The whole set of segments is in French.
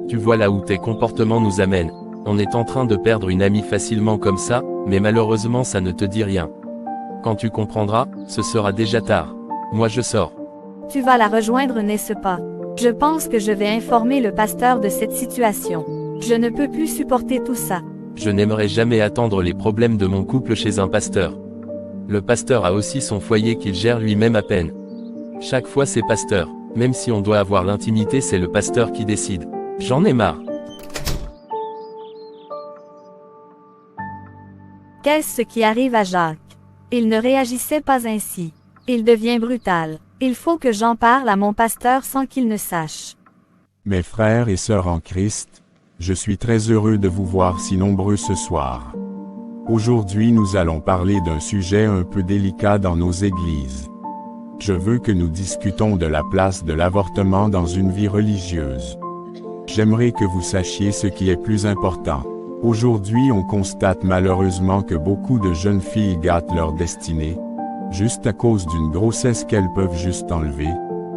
Tu vois là où tes comportements nous amènent. On est en train de perdre une amie facilement comme ça, mais malheureusement ça ne te dit rien. Quand tu comprendras, ce sera déjà tard. Moi je sors. Tu vas la rejoindre, n'est-ce pas? Je pense que je vais informer le pasteur de cette situation. Je ne peux plus supporter tout ça. Je n'aimerais jamais attendre les problèmes de mon couple chez un pasteur. Le pasteur a aussi son foyer qu'il gère lui-même à peine. Chaque fois c'est pasteur. Même si on doit avoir l'intimité, c'est le pasteur qui décide. J'en ai marre. Qu'est-ce qui arrive à Jacques? Il ne réagissait pas ainsi. Il devient brutal. Il faut que j'en parle à mon pasteur sans qu'il ne sache. Mes frères et sœurs en Christ, je suis très heureux de vous voir si nombreux ce soir. Aujourd'hui nous allons parler d'un sujet un peu délicat dans nos églises. Je veux que nous discutons de la place de l'avortement dans une vie religieuse. J'aimerais que vous sachiez ce qui est plus important. Aujourd'hui on constate malheureusement que beaucoup de jeunes filles gâtent leur destinée, juste à cause d'une grossesse qu'elles peuvent juste enlever,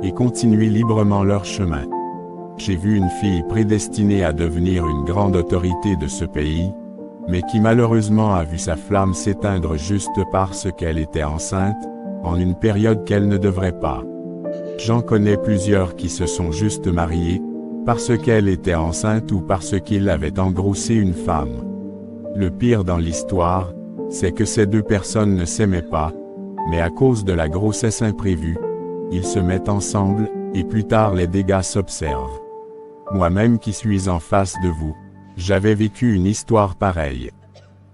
et continuer librement leur chemin. J'ai vu une fille prédestinée à devenir une grande autorité de ce pays, mais qui malheureusement a vu sa flamme s'éteindre juste parce qu'elle était enceinte, en une période qu'elle ne devrait pas. J'en connais plusieurs qui se sont juste mariés, parce qu'elle était enceinte ou parce qu'il avait engrossé une femme. Le pire dans l'histoire, c'est que ces deux personnes ne s'aimaient pas, mais à cause de la grossesse imprévue, ils se mettent ensemble, et plus tard les dégâts s'observent. Moi-même qui suis en face de vous, j'avais vécu une histoire pareille.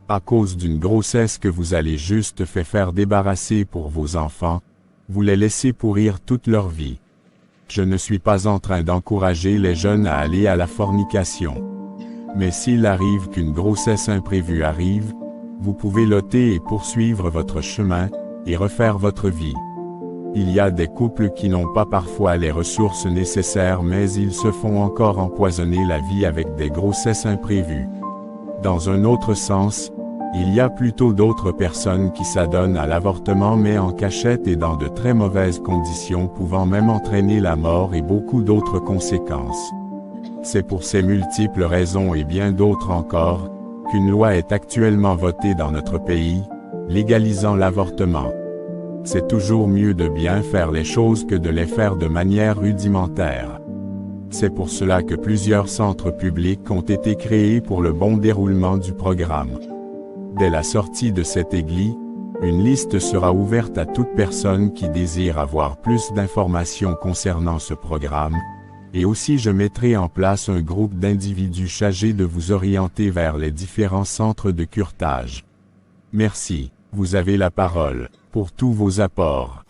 À cause d'une grossesse que vous allez juste faire débarrasser pour vos enfants, vous les laissez pourrir toute leur vie. Je ne suis pas en train d'encourager les jeunes à aller à la fornication. Mais s'il arrive qu'une grossesse imprévue arrive, vous pouvez l'ôter et poursuivre votre chemin, et refaire votre vie. Il y a des couples qui n'ont pas parfois les ressources nécessaires mais ils se font encore empoisonner la vie avec des grossesses imprévues. Dans un autre sens, il y a plutôt d'autres personnes qui s'adonnent à l'avortement mais en cachette et dans de très mauvaises conditions pouvant même entraîner la mort et beaucoup d'autres conséquences. C'est pour ces multiples raisons et bien d'autres encore, qu'une loi est actuellement votée dans notre pays, légalisant l'avortement. C'est toujours mieux de bien faire les choses que de les faire de manière rudimentaire. C'est pour cela que plusieurs centres publics ont été créés pour le bon déroulement du programme. Dès la sortie de cette église, une liste sera ouverte à toute personne qui désire avoir plus d'informations concernant ce programme, et aussi je mettrai en place un groupe d'individus chargés de vous orienter vers les différents centres de curetage. Merci, vous avez la parole, pour tous vos apports.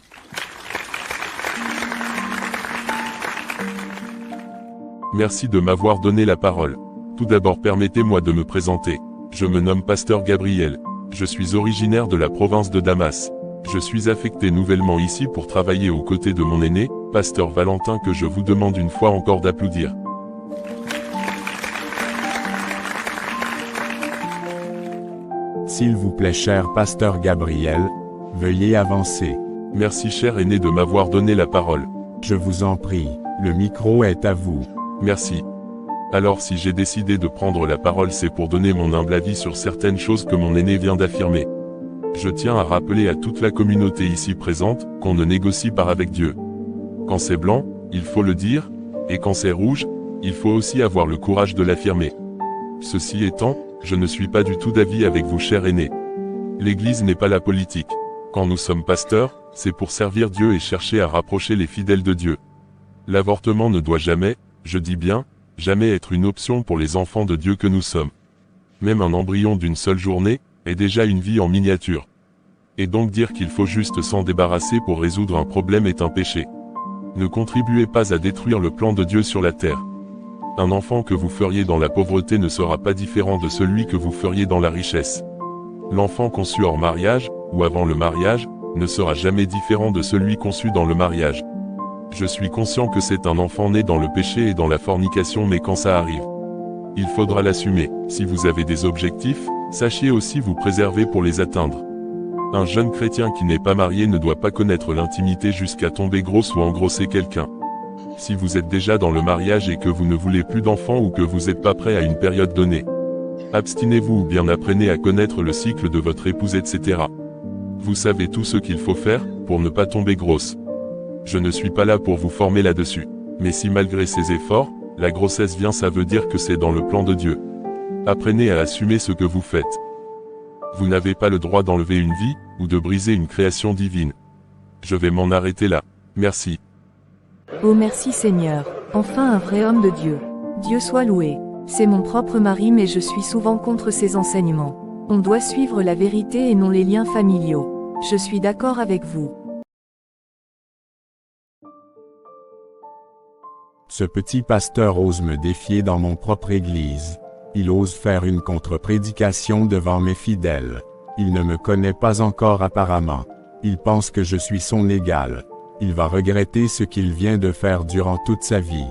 Merci de m'avoir donné la parole. Tout d'abord permettez-moi de me présenter. Je me nomme Pasteur Gabriel. Je suis originaire de la province de Damas. Je suis affecté nouvellement ici pour travailler aux côtés de mon aîné, Pasteur Valentin, que je vous demande une fois encore d'applaudir. S'il vous plaît, cher Pasteur Gabriel, veuillez avancer. Merci cher aîné de m'avoir donné la parole. Je vous en prie, le micro est à vous. Merci. Alors si j'ai décidé de prendre la parole, c'est pour donner mon humble avis sur certaines choses que mon aîné vient d'affirmer. Je tiens à rappeler à toute la communauté ici présente, qu'on ne négocie pas avec Dieu. Quand c'est blanc, il faut le dire, et quand c'est rouge, il faut aussi avoir le courage de l'affirmer. Ceci étant, je ne suis pas du tout d'avis avec vous, cher aîné. L'Église n'est pas la politique. Quand nous sommes pasteurs, c'est pour servir Dieu et chercher à rapprocher les fidèles de Dieu. L'avortement ne doit jamais, je dis bien, jamais être une option pour les enfants de Dieu que nous sommes. Même un embryon d'une seule journée, est déjà une vie en miniature. Et donc dire qu'il faut juste s'en débarrasser pour résoudre un problème est un péché. Ne contribuez pas à détruire le plan de Dieu sur la terre. Un enfant que vous feriez dans la pauvreté ne sera pas différent de celui que vous feriez dans la richesse. L'enfant conçu hors mariage, ou avant le mariage, ne sera jamais différent de celui conçu dans le mariage. Je suis conscient que c'est un enfant né dans le péché et dans la fornication, mais quand ça arrive, il faudra l'assumer. Si vous avez des objectifs, sachez aussi vous préserver pour les atteindre. Un jeune chrétien qui n'est pas marié ne doit pas connaître l'intimité jusqu'à tomber grosse ou engrosser quelqu'un. Si vous êtes déjà dans le mariage et que vous ne voulez plus d'enfants ou que vous n'êtes pas prêt à une période donnée, abstinez-vous ou bien apprenez à connaître le cycle de votre épouse, etc. Vous savez tout ce qu'il faut faire pour ne pas tomber grosse. Je ne suis pas là pour vous former là-dessus. Mais si malgré ces efforts, la grossesse vient, ça veut dire que c'est dans le plan de Dieu. Apprenez à assumer ce que vous faites. Vous n'avez pas le droit d'enlever une vie, ou de briser une création divine. Je vais m'en arrêter là. Merci. Oh merci Seigneur, enfin un vrai homme de Dieu. Dieu soit loué. C'est mon propre mari mais je suis souvent contre ses enseignements. On doit suivre la vérité et non les liens familiaux. Je suis d'accord avec vous. Ce petit pasteur ose me défier dans mon propre église. Il ose faire une contre-prédication devant mes fidèles. Il ne me connaît pas encore apparemment. Il pense que je suis son égal. Il va regretter ce qu'il vient de faire durant toute sa vie.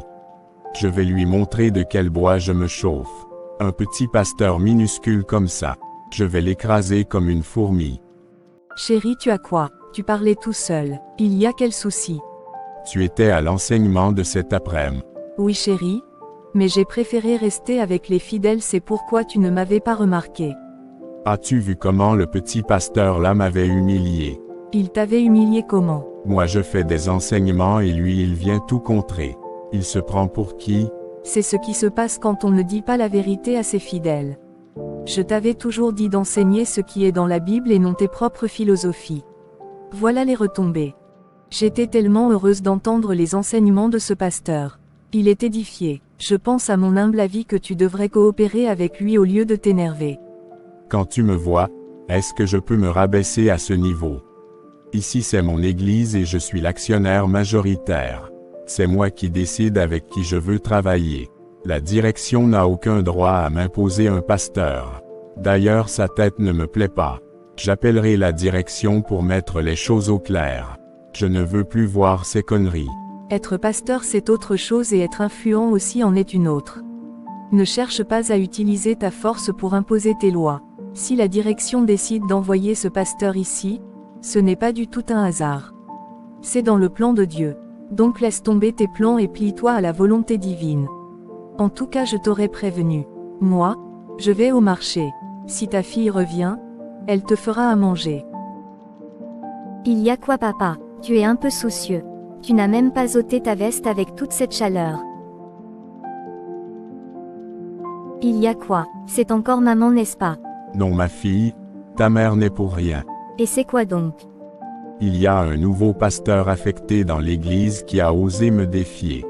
Je vais lui montrer de quel bois je me chauffe. Un petit pasteur minuscule comme ça. Je vais l'écraser comme une fourmi. Chérie, tu as quoi? Tu parlais tout seul. Il y a quel souci? Tu étais à l'enseignement de cet après-midi. Oui chérie. Mais j'ai préféré rester avec les fidèles, c'est pourquoi tu ne m'avais pas remarqué. As-tu vu comment le petit pasteur là m'avait humilié? Il t'avait humilié comment? Moi je fais des enseignements et lui il vient tout contrer. Il se prend pour qui? C'est ce qui se passe quand on ne dit pas la vérité à ses fidèles. Je t'avais toujours dit d'enseigner ce qui est dans la Bible et non tes propres philosophies. Voilà les retombées. J'étais tellement heureuse d'entendre les enseignements de ce pasteur. Il est édifié. Je pense à mon humble avis que tu devrais coopérer avec lui au lieu de t'énerver. Quand tu me vois, est-ce que je peux me rabaisser à ce niveau? Ici c'est mon église et je suis l'actionnaire majoritaire. C'est moi qui décide avec qui je veux travailler. La direction n'a aucun droit à m'imposer un pasteur. D'ailleurs sa tête ne me plaît pas. J'appellerai la direction pour mettre les choses au clair. Je ne veux plus voir ces conneries. Être pasteur c'est autre chose et être influent aussi en est une autre. Ne cherche pas à utiliser ta force pour imposer tes lois. Si la direction décide d'envoyer ce pasteur ici, ce n'est pas du tout un hasard. C'est dans le plan de Dieu. Donc laisse tomber tes plans et plie-toi à la volonté divine. En tout cas je t'aurais prévenu. Moi, je vais au marché. Si ta fille revient, elle te fera à manger. Il y a quoi papa? Tu es un peu soucieux. Tu n'as même pas ôté ta veste avec toute cette chaleur. Il y a quoi? C'est encore maman, n'est-ce pas? Non ma fille, ta mère n'est pour rien. Et c'est quoi donc? Il y a un nouveau pasteur affecté dans l'église qui a osé me défier.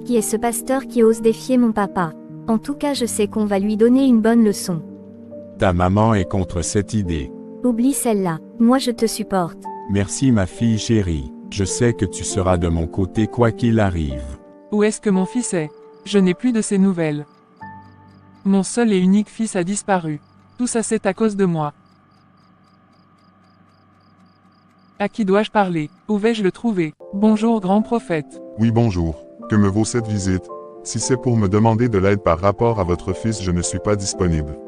Qui est ce pasteur qui ose défier mon papa? En tout cas je sais qu'on va lui donner une bonne leçon. Ta maman est contre cette idée. Oublie celle-là, moi je te supporte. Merci ma fille chérie. Je sais que tu seras de mon côté quoi qu'il arrive. Où est-ce que mon fils est? Je n'ai plus de ses nouvelles. Mon seul et unique fils a disparu. Tout ça c'est à cause de moi. À qui dois-je parler? Où vais-je le trouver? Bonjour grand prophète. Oui bonjour. Que me vaut cette visite? Si c'est pour me demander de l'aide par rapport à votre fils, je ne suis pas disponible.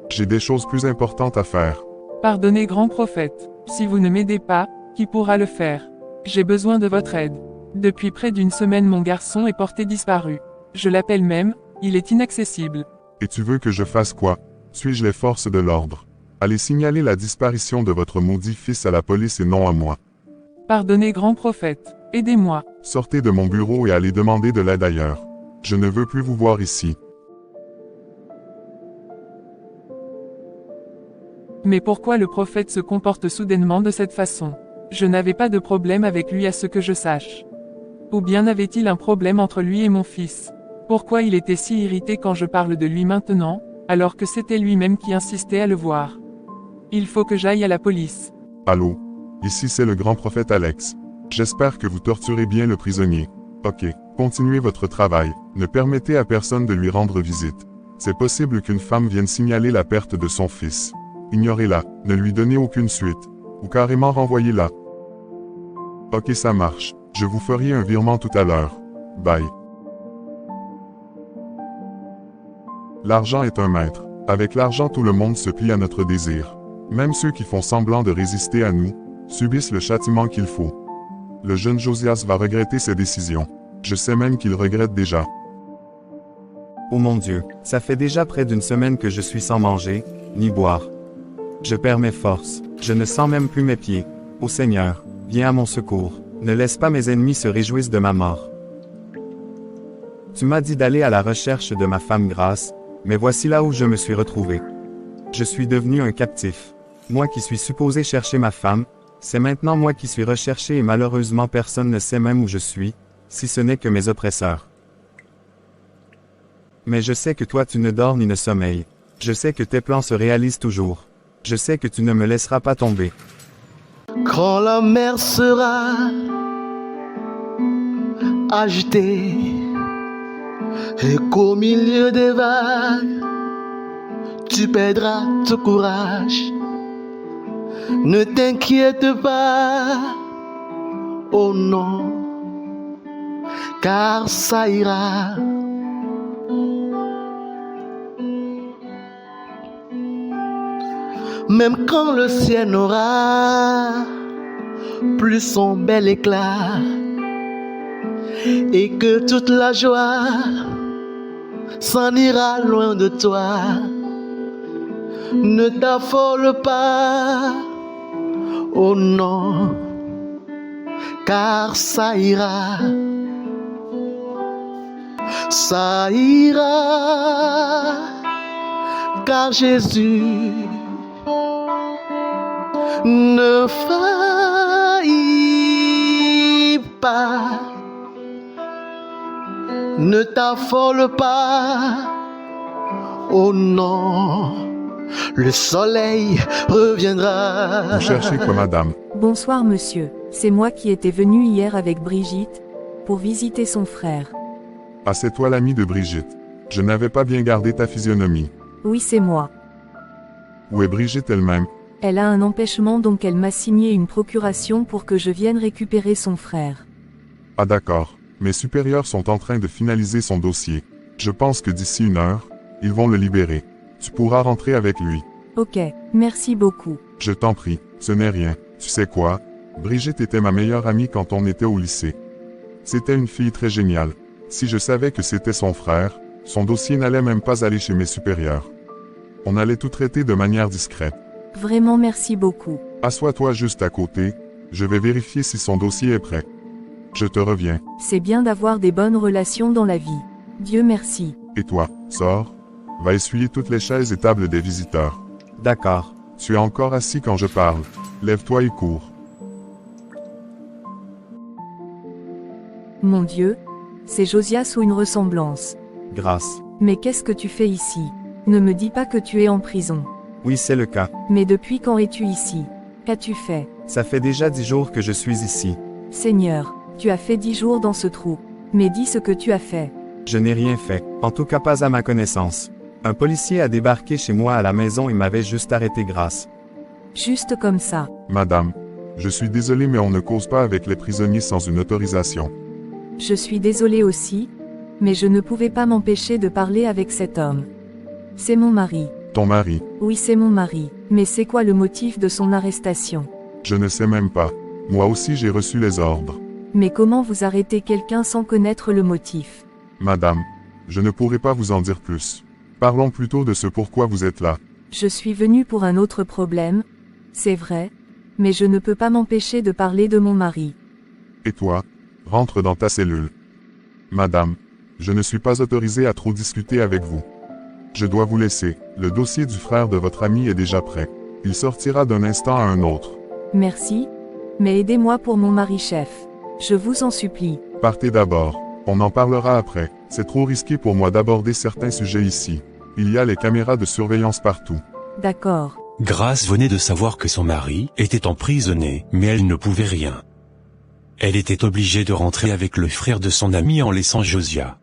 J'ai des choses plus importantes à faire. Pardonnez grand prophète. Si vous ne m'aidez pas, qui pourra le faire? J'ai besoin de votre aide. Depuis près d'une semaine mon garçon est porté disparu. Je l'appelle même, il est inaccessible. Et tu veux que je fasse quoi? Suis-je les forces de l'ordre? Allez signaler la disparition de votre maudit fils à la police et non à moi. Pardonnez grand prophète. Aidez-moi. Sortez de mon bureau et allez demander de l'aide ailleurs. Je ne veux plus vous voir ici. Mais pourquoi le prophète se comporte soudainement de cette façon? Je n'avais pas de problème avec lui à ce que je sache. Ou bien avait-il un problème entre lui et mon fils? Pourquoi il était si irrité quand je parle de lui maintenant, alors que c'était lui-même qui insistait à le voir? Il faut que j'aille à la police. Allô? Ici c'est le grand prophète Alex. J'espère que vous torturez bien le prisonnier. Ok, continuez votre travail. Ne permettez à personne de lui rendre visite. C'est possible qu'une femme vienne signaler la perte de son fils. Ignorez-la, ne lui donnez aucune suite. Ou carrément renvoyez-la. Ok ça marche. Je vous ferai un virement tout à l'heure. Bye. L'argent est un maître. Avec l'argent tout le monde se plie à notre désir. Même ceux qui font semblant de résister à nous, subissent le châtiment qu'il faut. Le jeune Josias va regretter ses décisions. Je sais même qu'il regrette déjà. Oh mon Dieu, ça fait déjà près d'une semaine que je suis sans manger, ni boire. Je perds mes forces, je ne sens même plus mes pieds. Ô Seigneur, viens à mon secours, ne laisse pas mes ennemis se réjouir de ma mort. Tu m'as dit d'aller à la recherche de ma femme Grâce, mais voici là où je me suis retrouvé. Je suis devenu un captif. Moi qui suis supposé chercher ma femme, c'est maintenant moi qui suis recherché et malheureusement personne ne sait même où je suis, si ce n'est que mes oppresseurs. Mais je sais que toi tu ne dors ni ne sommeilles. Je sais que tes plans se réalisent toujours. Je sais que tu ne me laisseras pas tomber. Quand la mer sera agitée et qu'au milieu des vagues, tu perdras tout courage. Ne t'inquiète pas, oh non, car ça ira. Même quand le ciel n'aura plus son bel éclat et que toute la joie s'en ira loin de toi, ne t'affole pas, oh non, car ça ira. Ça ira, car Jésus ne faillit pas. Ne t'affole pas, oh non, le soleil reviendra. Vous cherchez quoi, madame? Bonsoir monsieur, c'est moi qui étais venu hier avec Brigitte, pour visiter son frère. Ah, c'est toi l'ami de Brigitte. Je n'avais pas bien gardé ta physionomie. Oui, c'est moi. Où est Brigitte elle-même? Elle a un empêchement donc elle m'a signé une procuration pour que je vienne récupérer son frère. Ah d'accord. Mes supérieurs sont en train de finaliser son dossier. Je pense que d'ici 1 heure, ils vont le libérer. Tu pourras rentrer avec lui. Ok, merci beaucoup. Je t'en prie, ce n'est rien. Tu sais quoi? Brigitte était ma meilleure amie quand on était au lycée. C'était une fille très géniale. Si je savais que c'était son frère, son dossier n'allait même pas aller chez mes supérieurs. On allait tout traiter de manière discrète. Vraiment merci beaucoup. Assois-toi juste à côté, je vais vérifier si son dossier est prêt. Je te reviens. C'est bien d'avoir des bonnes relations dans la vie. Dieu merci. Et toi, sors. Va essuyer toutes les chaises et tables des visiteurs. D'accord. Tu es encore assis quand je parle. Lève-toi et cours. Mon Dieu, c'est Josias ou une ressemblance. Grâce. Mais qu'est-ce que tu fais ici? Ne me dis pas que tu es en prison. Oui, c'est le cas. Mais depuis quand es-tu ici? Qu'as-tu fait? Ça fait déjà 10 jours que je suis ici. Seigneur, tu as fait 10 jours dans ce trou. Mais dis ce que tu as fait. Je n'ai rien fait, en tout cas pas à ma connaissance. Un policier a débarqué chez moi à la maison et m'avait juste arrêté Grâce. Juste comme ça. Madame, je suis désolé mais on ne cause pas avec les prisonniers sans une autorisation. Je suis désolée aussi, mais je ne pouvais pas m'empêcher de parler avec cet homme. C'est mon mari. Ton mari? Oui, c'est mon mari. Mais c'est quoi le motif de son arrestation? Je ne sais même pas. Moi aussi j'ai reçu les ordres. Mais comment vous arrêtez quelqu'un sans connaître le motif? Madame, je ne pourrai pas vous en dire plus. Parlons plutôt de ce pourquoi vous êtes là. Je suis venue pour un autre problème, c'est vrai, mais je ne peux pas m'empêcher de parler de mon mari. Et toi, rentre dans ta cellule. Madame, je ne suis pas autorisé à trop discuter avec vous. Je dois vous laisser, le dossier du frère de votre ami est déjà prêt. Il sortira d'un instant à un autre. Merci, mais aidez-moi pour mon mari-chef. Je vous en supplie. Partez d'abord, on en parlera après. C'est trop risqué pour moi d'aborder certains sujets ici. Il y a les caméras de surveillance partout. D'accord. Grâce venait de savoir que son mari était emprisonné, mais elle ne pouvait rien. Elle était obligée de rentrer avec le frère de son ami en laissant Josias.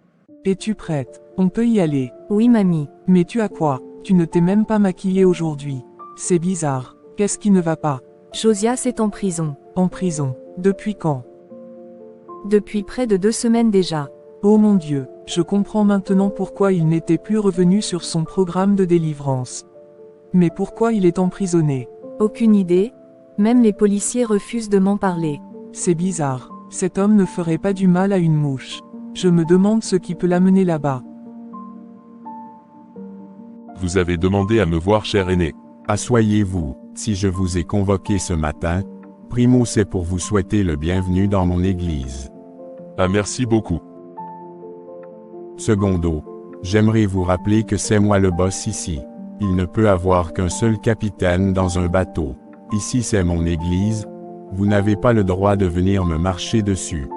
Es-tu prête? On peut y aller. Oui, mamie. Mais tu as quoi? Tu ne t'es même pas maquillée aujourd'hui. C'est bizarre. Qu'est-ce qui ne va pas? Josias est en prison. En prison. Depuis quand? Depuis près de 2 semaines déjà. Oh mon Dieu, je comprends maintenant pourquoi il n'était plus revenu sur son programme de délivrance. Mais pourquoi il est emprisonné? Aucune idée. Même les policiers refusent de m'en parler. C'est bizarre. Cet homme ne ferait pas du mal à une mouche. Je me demande ce qui peut l'amener là-bas. Vous avez demandé à me voir, cher aîné. Asseyez-vous. Si je vous ai convoqué ce matin, primo c'est pour vous souhaiter le bienvenu dans mon église. Ah, merci beaucoup. Secondo, j'aimerais vous rappeler que c'est moi le boss ici. Il ne peut avoir qu'un seul capitaine dans un bateau. Ici c'est mon église. Vous n'avez pas le droit de venir me marcher dessus.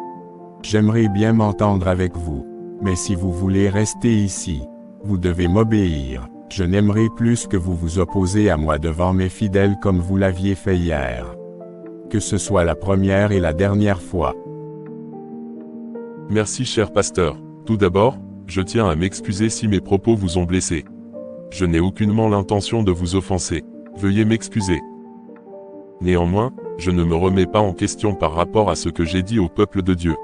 J'aimerais bien m'entendre avec vous. Mais si vous voulez rester ici, vous devez m'obéir. Je n'aimerais plus que vous vous opposez à moi devant mes fidèles comme vous l'aviez fait hier. Que ce soit la première et la dernière fois. Merci, cher pasteur. Tout d'abord, je tiens à m'excuser si mes propos vous ont blessé. Je n'ai aucunement l'intention de vous offenser. Veuillez m'excuser. Néanmoins, je ne me remets pas en question par rapport à ce que j'ai dit au peuple de Dieu.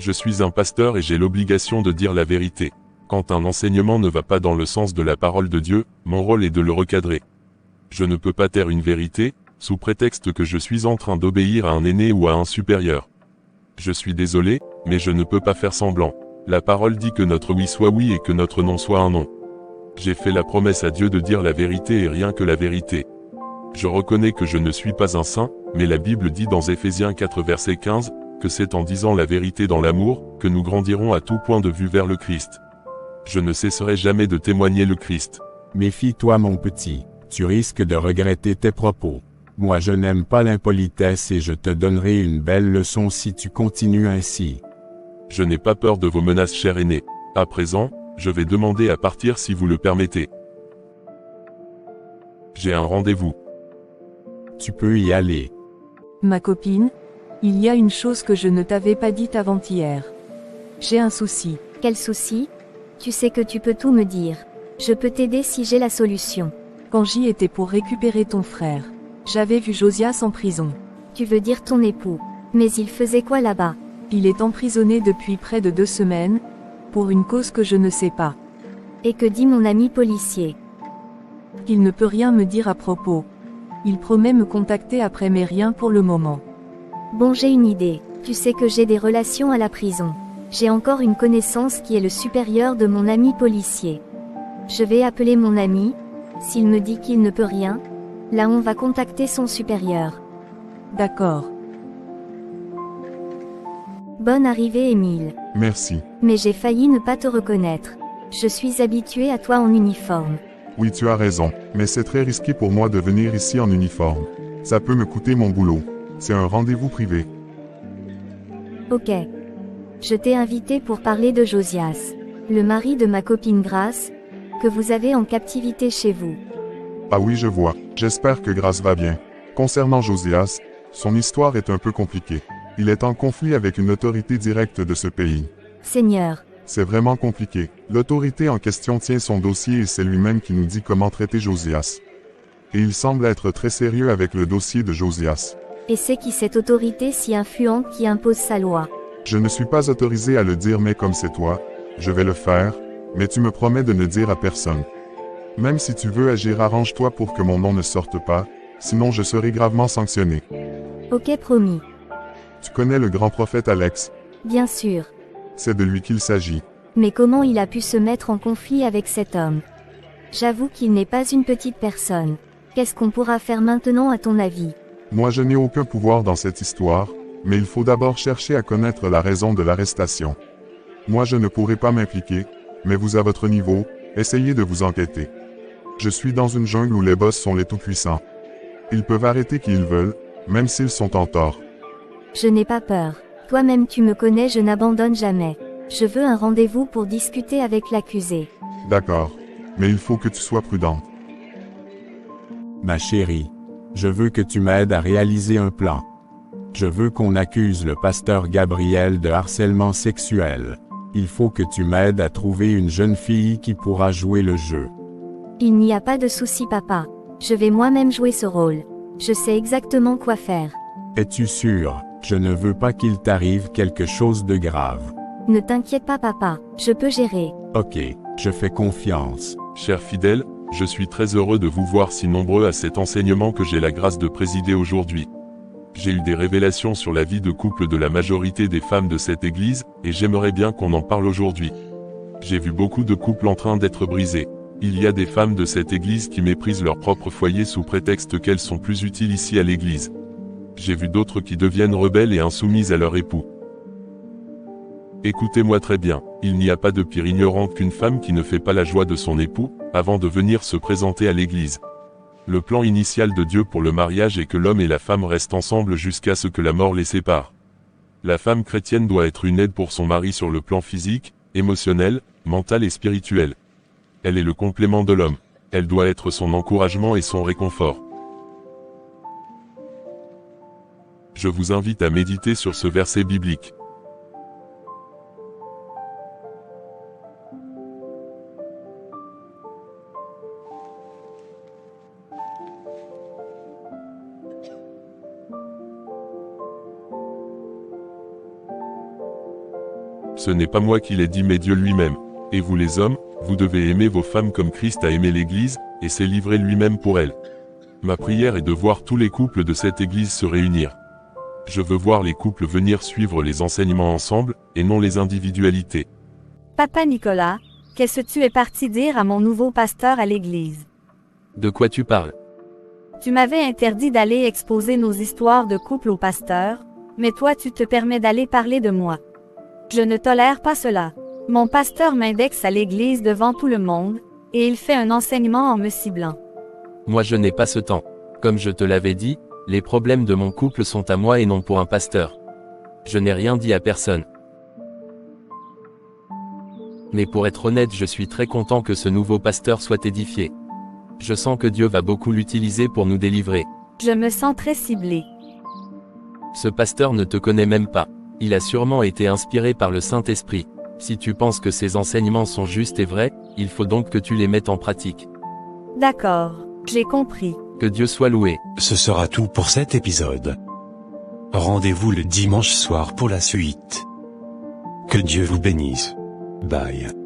Je suis un pasteur et j'ai l'obligation de dire la vérité. Quand un enseignement ne va pas dans le sens de la parole de Dieu, mon rôle est de le recadrer. Je ne peux pas taire une vérité, sous prétexte que je suis en train d'obéir à un aîné ou à un supérieur. Je suis désolé, mais je ne peux pas faire semblant. La parole dit que notre oui soit oui et que notre non soit un non. J'ai fait la promesse à Dieu de dire la vérité et rien que la vérité. Je reconnais que je ne suis pas un saint, mais la Bible dit dans Éphésiens 4 verset 15, que c'est en disant la vérité dans l'amour, que nous grandirons à tout point de vue vers le Christ. Je ne cesserai jamais de témoigner le Christ. Méfie-toi mon petit, tu risques de regretter tes propos. Moi je n'aime pas l'impolitesse et je te donnerai une belle leçon si tu continues ainsi. Je n'ai pas peur de vos menaces, cher aîné. À présent, je vais demander à partir si vous le permettez. J'ai un rendez-vous. Tu peux y aller. Ma copine, il y a une chose que je ne t'avais pas dite avant-hier. J'ai un souci. Quel souci? Tu sais que tu peux tout me dire. Je peux t'aider si j'ai la solution. Quand j'y étais pour récupérer ton frère, j'avais vu Josias en prison. Tu veux dire ton époux. Mais il faisait quoi là-bas? Il est emprisonné depuis près de 2 semaines, pour une cause que je ne sais pas. Et que dit mon ami policier? Il ne peut rien me dire à propos. Il promet me contacter après mais rien pour le moment. Bon, j'ai une idée. Tu sais que j'ai des relations à la prison. J'ai encore une connaissance qui est le supérieur de mon ami policier. Je vais appeler mon ami. S'il me dit qu'il ne peut rien, là on va contacter son supérieur. D'accord. Bonne arrivée, Émile. Merci. Mais j'ai failli ne pas te reconnaître. Je suis habituée à toi en uniforme. Oui, tu as raison, mais c'est très risqué pour moi de venir ici en uniforme. Ça peut me coûter mon boulot. C'est un rendez-vous privé. Ok. Je t'ai invité pour parler de Josias, le mari de ma copine Grace, que vous avez en captivité chez vous. Ah oui, je vois. J'espère que Grace va bien. Concernant Josias, son histoire est un peu compliquée. Il est en conflit avec une autorité directe de ce pays. Seigneur. C'est vraiment compliqué. L'autorité en question tient son dossier et c'est lui-même qui nous dit comment traiter Josias. Et il semble être très sérieux avec le dossier de Josias. Et c'est qui cette autorité si influente qui impose sa loi? Je ne suis pas autorisé à le dire, mais comme c'est toi, je vais le faire, mais tu me promets de ne dire à personne. Même si tu veux agir, arrange-toi pour que mon nom ne sorte pas, sinon je serai gravement sanctionné. Ok, promis. Tu connais le grand prophète Alex? Bien sûr. C'est de lui qu'il s'agit. Mais comment il a pu se mettre en conflit avec cet homme? J'avoue qu'il n'est pas une petite personne. Qu'est-ce qu'on pourra faire maintenant à ton avis? Moi je n'ai aucun pouvoir dans cette histoire, mais il faut d'abord chercher à connaître la raison de l'arrestation. Moi je ne pourrai pas m'impliquer, mais vous à votre niveau, essayez de vous enquêter. Je suis dans une jungle où les boss sont les tout-puissants. Ils peuvent arrêter qui ils veulent, même s'ils sont en tort. Je n'ai pas peur. Toi-même tu me connais, je n'abandonne jamais. Je veux un rendez-vous pour discuter avec l'accusé. D'accord. Mais il faut que tu sois prudente. Ma chérie, je veux que tu m'aides à réaliser un plan. Je veux qu'on accuse le pasteur Gabriel de harcèlement sexuel. Il faut que tu m'aides à trouver une jeune fille qui pourra jouer le jeu. Il n'y a pas de souci, papa. Je vais moi-même jouer ce rôle. Je sais exactement quoi faire. Es-tu sûr? Je ne veux pas qu'il t'arrive quelque chose de grave. Ne t'inquiète pas, papa. Je peux gérer. Ok, je fais confiance. Chers fidèles, je suis très heureux de vous voir si nombreux à cet enseignement que j'ai la grâce de présider aujourd'hui. J'ai eu des révélations sur la vie de couple de la majorité des femmes de cette église, et j'aimerais bien qu'on en parle aujourd'hui. J'ai vu beaucoup de couples en train d'être brisés. Il y a des femmes de cette église qui méprisent leur propre foyer sous prétexte qu'elles sont plus utiles ici à l'église. J'ai vu d'autres qui deviennent rebelles et insoumises à leur époux. Écoutez-moi très bien, il n'y a pas de pire ignorant qu'une femme qui ne fait pas la joie de son époux, avant de venir se présenter à l'église. Le plan initial de Dieu pour le mariage est que l'homme et la femme restent ensemble jusqu'à ce que la mort les sépare. La femme chrétienne doit être une aide pour son mari sur le plan physique, émotionnel, mental et spirituel. Elle est le complément de l'homme. Elle doit être son encouragement et son réconfort. Je vous invite à méditer sur ce verset biblique. Ce n'est pas moi qui l'ai dit mais Dieu lui-même. Et vous les hommes, vous devez aimer vos femmes comme Christ a aimé l'Église, et s'est livré lui-même pour elle. Ma prière est de voir tous les couples de cette Église se réunir. Je veux voir les couples venir suivre les enseignements ensemble, et non les individualités. Papa Nicolas, qu'est-ce que tu es parti dire à mon nouveau pasteur à l'église? De quoi tu parles? Tu m'avais interdit d'aller exposer nos histoires de couple au pasteur, mais toi tu te permets d'aller parler de moi. Je ne tolère pas cela. Mon pasteur m'indexe à l'église devant tout le monde, et il fait un enseignement en me ciblant. Moi je n'ai pas ce temps. Comme je te l'avais dit, les problèmes de mon couple sont à moi et non pour un pasteur. Je n'ai rien dit à personne. Mais pour être honnête, je suis très content que ce nouveau pasteur soit édifié. Je sens que Dieu va beaucoup l'utiliser pour nous délivrer. Je me sens très ciblée. Ce pasteur ne te connaît même pas. Il a sûrement été inspiré par le Saint-Esprit. Si tu penses que ces enseignements sont justes et vrais, il faut donc que tu les mettes en pratique. D'accord, j'ai compris. Que Dieu soit loué. Ce sera tout pour cet épisode. Rendez-vous le dimanche soir pour la suite. Que Dieu vous bénisse. Bye.